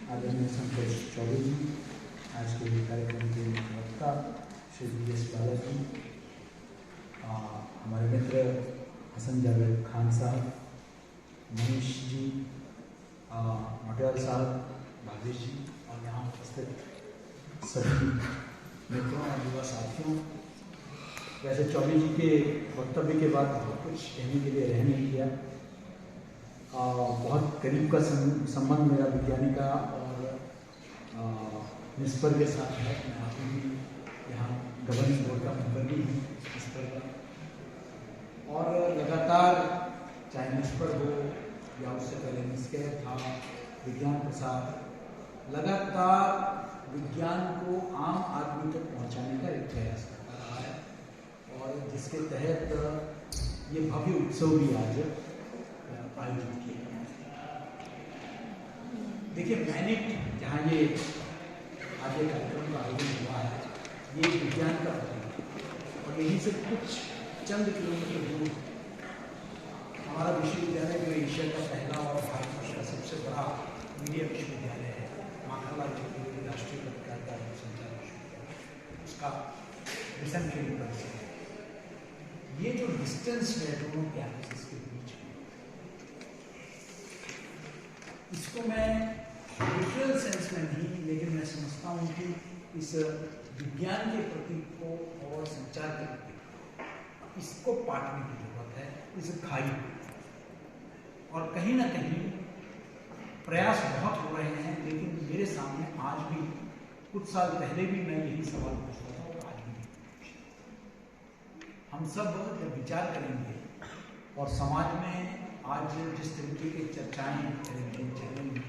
आदरणीय संतोष चौबे जी, आज के कार्यक्रम के वक्ता श्री BS बालाजी, हमारे मित्र हसन जावेद खान साहब, मनीष जी, नोटियाल साहब, भावेश जी और यहाँ उपस्थित सभी मित्रों और युवा साथियों। वैसे चौबे जी के वक्तव्य के बाद बहुत कुछ कहने के लिए रह नहीं किया। बहुत करीब का संबंध मेरा विज्ञानी का और निस्पर के साथ है। मैं आप भी यहाँ गवर्निंग बोर्ड का मेंबर भी हूँ निस्पर का, और लगातार चाहे निस्पर हो या उससे पहले निस्केर था, विज्ञान प्रसार, लगातार विज्ञान को आम आदमी तक पहुँचाने का एक प्रयास करता रहा है, और जिसके तहत ये भव्य उत्सव भी आज आयोजित किया। देखिए, मैंने जहाँ ये आज ये कार्यक्रम का आयोजन हुआ है, ये विज्ञान का प्रतीक, और यहीं से कुछ चंद किलोमीटर दूर हमारा विश्वविद्यालय जो एशिया का पहला और भारत का सबसे बड़ा मीडिया विश्वविद्यालय है, माखनलाल चतुर्वेदी राष्ट्रीय पत्रकारिता एवं संचार विश्वविद्यालय, उसका रिसेंटली परिसर है। ये जो डिस्टेंस है दोनों कैंपसेस के बीच में, इसको मैं लिटरल सेंस में नहीं, लेकिन मैं समझता हूँ कि इस विज्ञान के प्रतीक को और संचार के प्रतीक को, इसको पाटने की जरूरत है, इस खाई को। और कहीं ना कहीं प्रयास बहुत हो रहे हैं, लेकिन मेरे सामने आज भी, कुछ साल पहले भी मैं यही सवाल पूछता था और आज भी हम सब जब विचार करेंगे और समाज में आज जिस तरीके की चर्चाएं टेलीविजन चैनल में,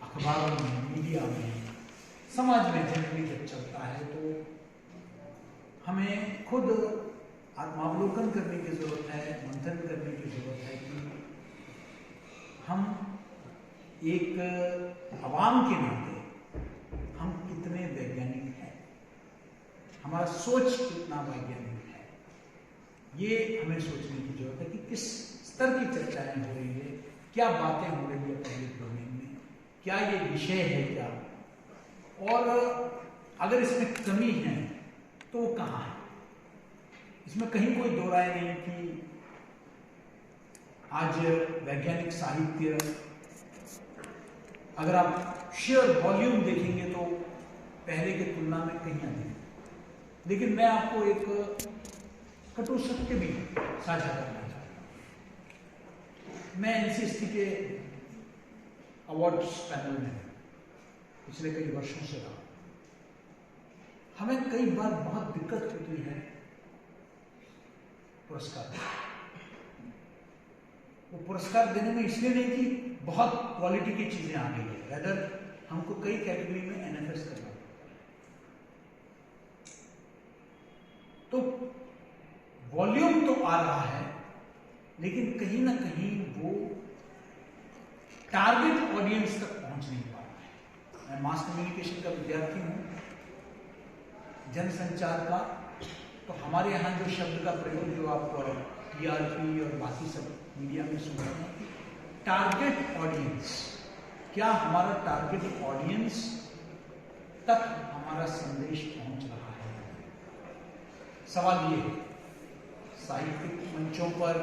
अखबारों में, मीडिया में, समाज में जनरली जब चलता है, तो हमें खुद आत्मावलोकन करने की जरूरत है, मंथन करने की जरूरत है कि हम एक आवाम के नाते हम कितने वैज्ञानिक हैं, हमारा सोच कितना वैज्ञानिक है। ये हमें सोचने की जरूरत है कि किस स्तर की चर्चाएं हो रही है, क्या बातें हो रही है पब्लिक डोमेन में, क्या ये विषय है क्या, और अगर इसमें कमी है तो वो कहाँ है। इसमें कहीं कोई दो राय नहीं कि आज वैज्ञानिक साहित्य, अगर आप शेयर वॉल्यूम देखेंगे तो पहले की तुलना में कहीं अधिक है। लेकिन मैं आपको एक कटु सत्य भी साझा करना चाहता हूं। मैं NCST के अवार्ड्स पैनल में पिछले कई वर्षों से रहा। हमें कई बार बहुत दिक्कत होती है पुरस्कार, वो पुरस्कार देने में इसलिए नहीं कि बहुत क्वालिटी की चीजें आ गई है, रेदर हमको कई कैटेगरी में NFS करना। तो वॉल्यूम तो आ रहा है, लेकिन कहीं ना कहीं वो टारगेट ऑडियंस तक पहुंच नहीं पा रहा है। मैं मास कम्युनिकेशन का विद्यार्थी हूं, जनसंचार का, तो हमारे यहाँ जो शब्द का प्रयोग जो आप TRP और बाकी सब मीडिया में सुन रहे हैं, टारगेट ऑडियंस, क्या हमारा टारगेट ऑडियंस तक हमारा संदेश पहुंच रहा है? सवाल ये है। साहित्यिक मंचों पर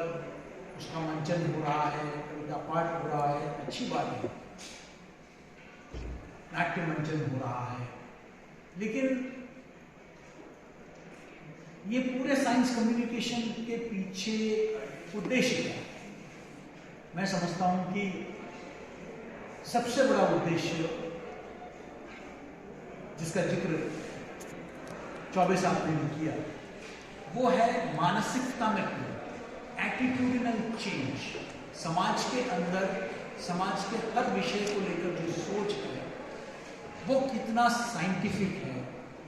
उसका मंचन हो रहा है, कविता पाठ हो रहा है, अच्छी बात है, नाट्य मंचन हो रहा है, लेकिन ये पूरे साइंस कम्युनिकेशन के पीछे उद्देश्य क्या है? मैं समझता हूं कि सबसे बड़ा उद्देश्य जिसका जिक्र चौबे साहब ने किया, वो है मानसिकता में एटीट्यूडिनल चेंज। समाज के अंदर, समाज के हर विषय को लेकर जो सोच है वो कितना साइंटिफिक है,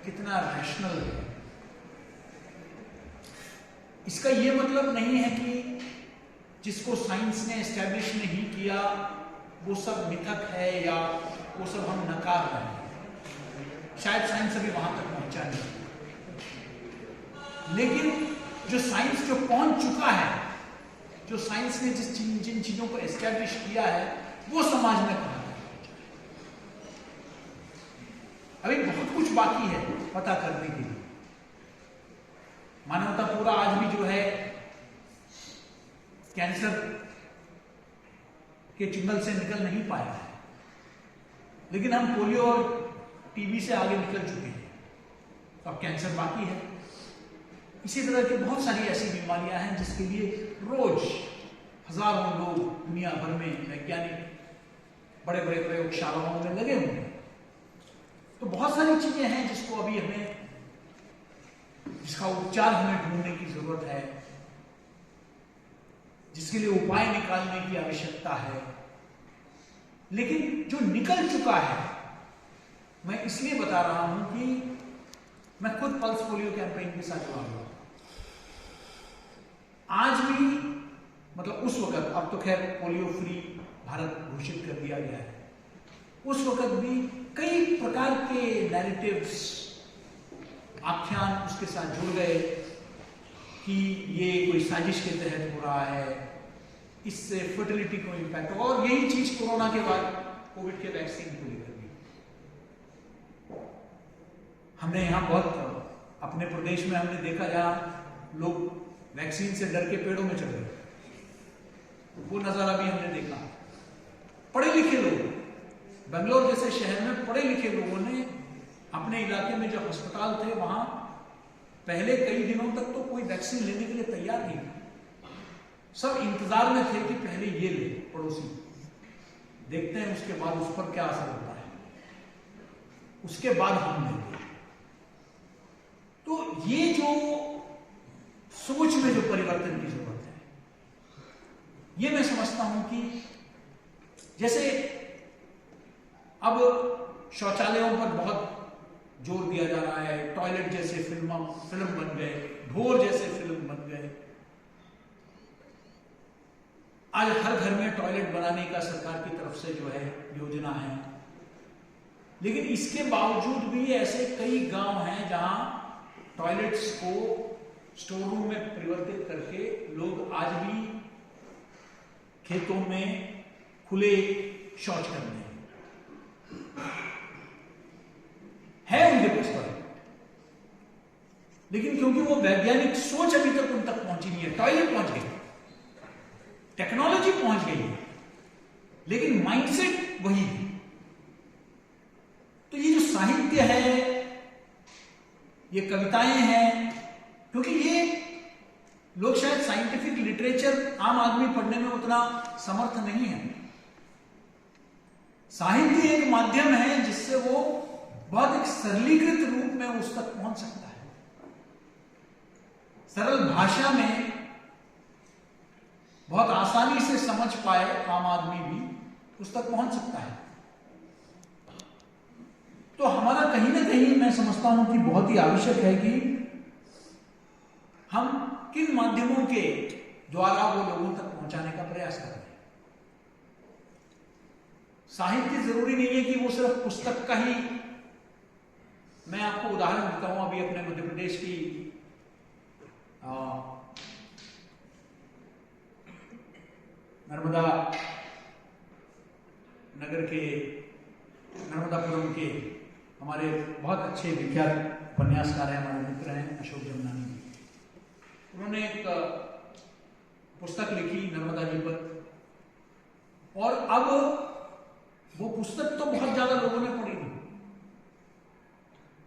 कितना रैशनल है। इसका ये मतलब नहीं है कि जिसको साइंस ने एस्टैब्लिश नहीं किया वो सब मिथक है या वो सब हम नकार रहे हैं। शायद साइंस अभी वहां तक पहुंचा नहीं, लेकिन जो साइंस जो पहुंच चुका है, जो साइंस ने जिन चीजों को एस्टैब्लिश किया है, वो समाज में कहाँ तक पहुंचा। अभी बहुत कुछ बाकी है पता करने के लिए। मानवता पूरा आज भी जो है कैंसर के चुंगल से निकल नहीं पाया है, लेकिन हम पोलियो और टीबी से आगे निकल चुके हैं, तो अब कैंसर बाकी है। इसी तरह की बहुत सारी ऐसी बीमारियां हैं जिसके लिए रोज हजारों लोग दुनिया भर में वैज्ञानिक बड़े बड़े प्रयोगशालाओं में लगे हुए हैं। तो बहुत सारी चीजें हैं जिसको अभी जिसका उपचार हमें ढूंढने की जरूरत है, जिसके लिए उपाय निकालने की आवश्यकता है। लेकिन जो निकल चुका है, मैं इसलिए बता रहा हूं कि मैं खुद पल्स पोलियो कैंपेन के साथ जुड़ा हुआ। आज भी मतलब उस वक्त, अब तो खैर पोलियो फ्री भारत घोषित कर दिया गया है, उस वक्त भी कई प्रकार के नैरेटिव्स, आख्यान उसके साथ जुड़ गए कि ये कोई साजिश के तहत हो रहा है, इससे फर्टिलिटी को इंपैक्ट होगा। और यही चीज कोरोना के बाद कोविड के वैक्सीन को लेकर भी हमने यहां बहुत अपने प्रदेश में हमने देखा, जहां लोग वैक्सीन से डर के पेड़ों में चढ़ गए, वो नजारा भी हमने देखा। पढ़े लिखे लोग, बेंगलोर जैसे शहर में पढ़े लिखे लोगों ने अपने इलाके में जो अस्पताल थे वहां पहले कई दिनों तक तो कोई वैक्सीन लेने के लिए तैयार नहीं, सब इंतजार में थे कि पहले ये ले, पड़ोसी देखते हैं उसके बाद उस पर क्या असर होता है, उसके बाद हम लेंगे। तो ये जो सोच में जो परिवर्तन की जरूरत है, ये मैं समझता हूं कि जैसे अब शौचालयों पर बहुत जोर दिया जा रहा है, टॉयलेट जैसे फिल्म बन गए, ढोर जैसे फिल्म बन गए, आज हर घर में टॉयलेट बनाने का सरकार की तरफ से जो है योजना है। लेकिन इसके बावजूद भी ऐसे कई गांव हैं जहां टॉयलेट्स को स्टोर रूम में परिवर्तित करके लोग आज भी खेतों में खुले शौच कर रहे हैं उनके पास टॉयलेट, लेकिन क्योंकि वो वैज्ञानिक सोच अभी तक उन तक पहुंची नहीं है। टॉयलेट पहुंच गई, टेक्नोलॉजी पहुंच गई है, लेकिन माइंडसेट वही है। तो ये जो साहित्य है, ये कविताएं हैं, क्योंकि ये लोग शायद साइंटिफिक लिटरेचर आम आदमी पढ़ने में उतना समर्थ नहीं है। साहित्य एक माध्यम है जिससे वो बहुत एक सरलीकृत रूप में उस तक पहुंच सकता है, सरल भाषा में बहुत आसानी से समझ पाए आम आदमी भी उस तक पहुंच सकता है। तो हमारा कहीं ना कहीं मैं समझता हूं कि बहुत ही आवश्यक है कि हम किन माध्यमों के द्वारा वो लोगों तक पहुंचाने का प्रयास करें। साहित्य जरूरी नहीं है कि वो सिर्फ पुस्तक का ही। मैं आपको उदाहरण देता हूं, अभी अपने मध्य प्रदेश की नर्मदा नगर के नर्मदापुरम के हमारे बहुत अच्छे विख्यात उपन्यासकार हैं, हमारे मित्र हैं अशोक जमनानी जी। उन्होंने एक पुस्तक लिखी नर्मदा जी पर, और अब वो पुस्तक तो बहुत ज्यादा लोगों ने पढ़ी नहीं,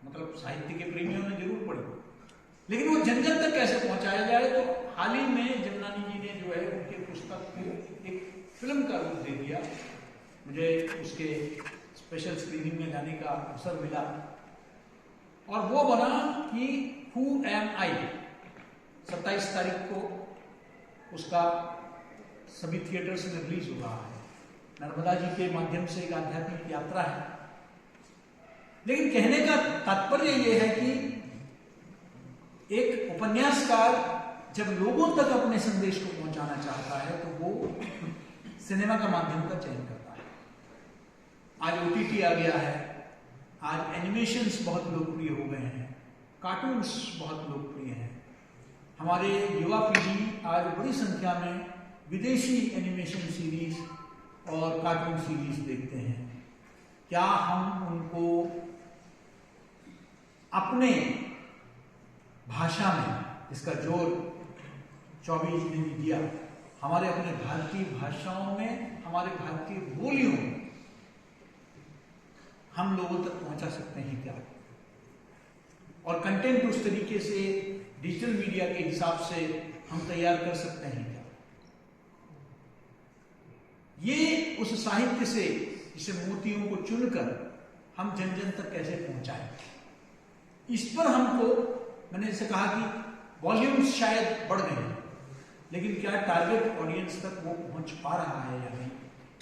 मतलब साहित्य के प्रेमियों ने जरूर पढ़ी, लेकिन वो जन जन तक कैसे पहुंचाया जाए। तो हाल ही में जमनानी जी ने जो है उनके पुस्तक को एक फिल्म का रूप दे दिया। मुझे उसके स्पेशल स्क्रीनिंग में जाने का अवसर मिला, और वो बना कि हु एम आई। 27 तारीख को उसका सभी थिएटर्स में रिलीज हो रहा है। नर्मदा जी के माध्यम से एक आध्यात्मिक यात्रा है। लेकिन कहने का तात्पर्य यह है कि एक उपन्यासकार जब लोगों तक अपने संदेश को पहुंचाना चाहता है तो वो सिनेमा का माध्यम का चयन करता है। आज ओटीटी आ गया है, आज एनिमेशंस बहुत लोकप्रिय हो गए हैं, कार्टून्स बहुत लोकप्रिय हैं। हमारे युवा पीढ़ी आज बड़ी संख्या में विदेशी एनिमेशन सीरीज और कार्टून सीरीज देखते हैं। क्या हम उनको अपने भाषा में, इसका जोर 24 ने भी दिया, हमारे अपने भारतीय भाषाओं में, हमारे भारतीय बोलियों में हम लोगों तक पहुंचा सकते हैं क्या? और कंटेंट उस तरीके से डिजिटल मीडिया के हिसाब से हम तैयार कर सकते हैं क्या? ये उस साहित्य से, जिसे मोतियों को चुनकर हम जन जन तक कैसे पहुंचाएं, इस पर हमको, मैंने जैसे कहा कि वॉल्यूम्स शायद बढ़ गए हैं, लेकिन क्या टारगेट ऑडियंस तक वो पहुंच पा रहा है या नहीं,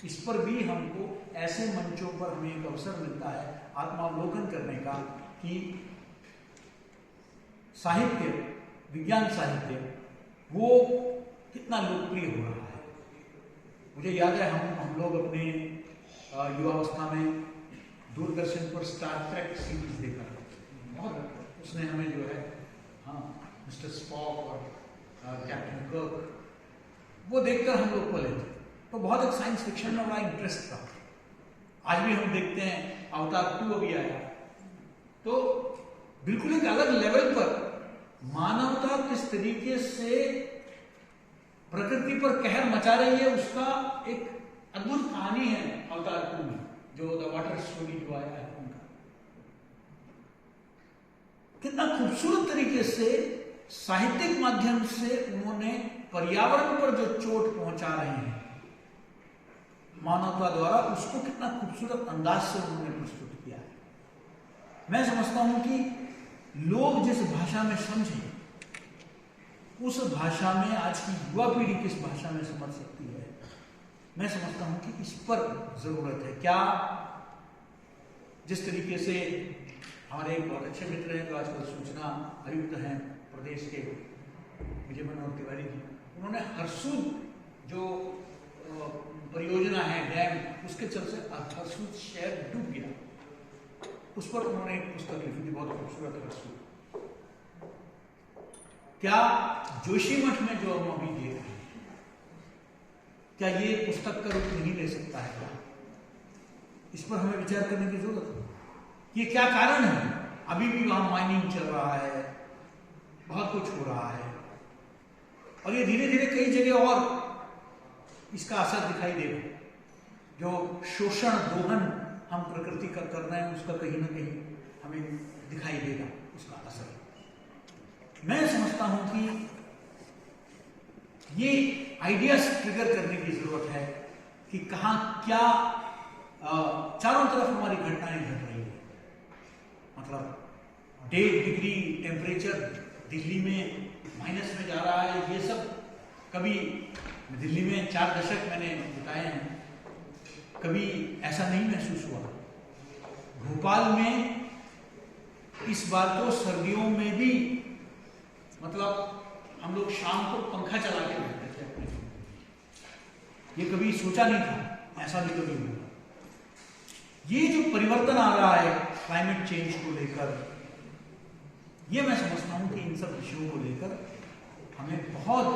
इस पर भी हमको ऐसे मंचों पर हमें एक अवसर मिलता है आत्मावलोकन करने का कि साहित्य, विज्ञान साहित्य, वो कितना लोकप्रिय हो रहा है। मुझे याद है हम लोग अपने युवावस्था में दूरदर्शन पर स्टार ट्रेक सीरीज देखा था, बहुत उसने हमें जो है, हाँ, मिस्टर स्पॉक और कैप्टन कर्क, वो देखकर हम लोग पले थे, तो बहुत एक साइंस फिक्शन में बड़ा इंटरेस्ट था। आज भी हम देखते हैं, अवतार 2 अभी आया, तो बिल्कुल एक अलग लेवल पर मानवता किस तरीके से प्रकृति पर कहर मचा रही है, उसका एक अद्भुत कहानी है अवतार 2 में, जो द वाटर स्टोरी जो आया है उनका। कितना खूबसूरत तरीके से साहित्यिक माध्यम से उन्होंने पर्यावरण पर जो चोट पहुंचा रहे हैं मानवता द्वारा, उसको कितना खूबसूरत अंदाज से उन्होंने प्रस्तुत किया है। मैं समझता हूं कि लोग जिस भाषा में समझें, उस भाषा में आज की युवा पीढ़ी किस भाषा में समझ सकती है, मैं समझता हूं कि इस पर जरूरत है। क्या जिस तरीके से हमारे एक बहुत अच्छे मित्र हैं जो आजकल सूचना आयुक्त हैं प्रदेश के, विजय मनोहर तिवारी जी, उन्होंने हरसूद जो परियोजना है डैम, उसके चलते हरसूद शहर डूब गया, उस पर उन्होंने एक पुस्तक लिखी थी, बहुत खूबसूरत हरसूद। क्या जोशीमठ में जो हम अभी देख रहे हैं, क्या ये पुस्तक का रूप नहीं ले सकता है क्या? इस पर हमें विचार करने की जरूरत है। ये क्या कारण है? अभी भी वहां माइनिंग चल रहा है, बहुत कुछ हो रहा है, और ये धीरे धीरे कई जगह और इसका असर दिखाई देगा। जो शोषण दोहन हम प्रकृति का कर रहे हैं, उसका कहीं ना कहीं हमें दिखाई देगा उसका असर। मैं समझता हूं कि ये आइडियाज ट्रिगर करने की जरूरत है कि कहां क्या चारों तरफ हमारी घटनाएं घट रही है। मतलब 1.5 डिग्री टेम्परेचर दिल्ली में माइनस में जा रहा है, ये सब कभी दिल्ली में 4 दशक मैंने बिताए हैं, कभी ऐसा नहीं महसूस हुआ। भोपाल में इस बार तो सर्दियों में भी, मतलब हम लोग शाम को पंखा चला के बैठते थे अपने, ये कभी सोचा नहीं था, ऐसा भी कभी हुआ। ये जो परिवर्तन आ रहा है क्लाइमेट चेंज को लेकर, ये मैं समझता हूं कि इन सब विषयों को लेकर हमें बहुत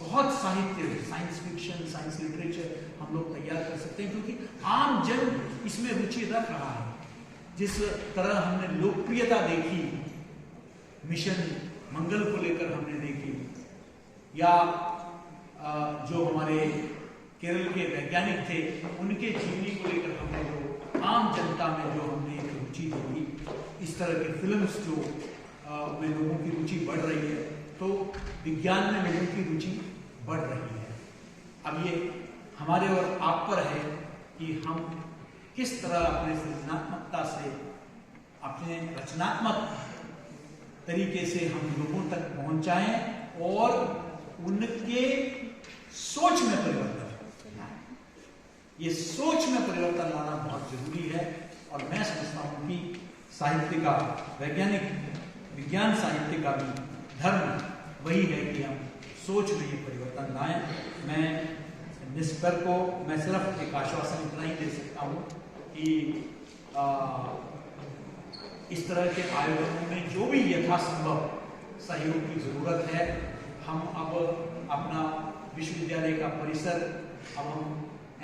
बहुत साहित्य, साइंस फिक्शन, साइंस लिटरेचर हम लोग तैयार कर सकते हैं, क्योंकि आम जन इसमें रुचि रख रहा है। जिस तरह हमने लोकप्रियता देखी, मिशन मंगल को लेकर हमने देखी, या जो हमारे केरल के वैज्ञानिक थे उनके जीवनी को लेकर हमने जो आम जनता में जो हमने एक रुचि देखी, इस तरह की फिल्म्स जो में लोगों की रुचि बढ़ रही है, तो विज्ञान में लोगों की रुचि बढ़ रही है। अब ये हमारे और आप पर है कि हम किस तरह अपने सृजनात्मकता से, अपने रचनात्मक तरीके से हम लोगों तक पहुंचाएं और उनके सोच में परिवर्तन, ये सोच में परिवर्तन लाना बहुत जरूरी है। और मैं समझता हूं कि साहित्य का, वैज्ञानिक विज्ञान साहित्य का भी धर्म वही है कि हम सोच में ये परिवर्तन लाएं। मैं निष्कर को मैं सिर्फ एक आश्वासन इतना ही दे सकता हूं कि इस तरह के आयोजनों में जो भी यथासंभव सहयोग की जरूरत है, हम अब अपना विश्वविद्यालय का परिसर, अब हम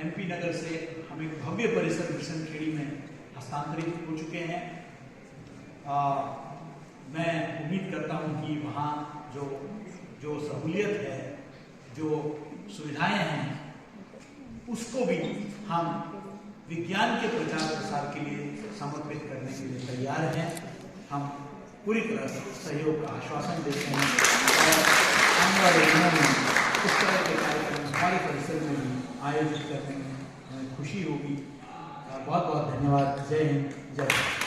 MP नगर से हम एक भव्य परिसर मिशन खेड़ी में हस्तांतरित हो चुके हैं। मैं उम्मीद करता हूँ कि वहाँ जो सहूलियत है, जो सुविधाएं हैं, उसको भी हम विज्ञान के प्रचार प्रसार के लिए समर्पित करने के लिए तैयार हैं। हम पूरी तरह से सहयोग का आश्वासन देते हैं और आने वाले दिनों में इस तरह के कार्यक्रम हमारे परिसर में भी आयोजित करने में हमें खुशी होगी। बहुत बहुत धन्यवाद। जय हिंद, जय भारत।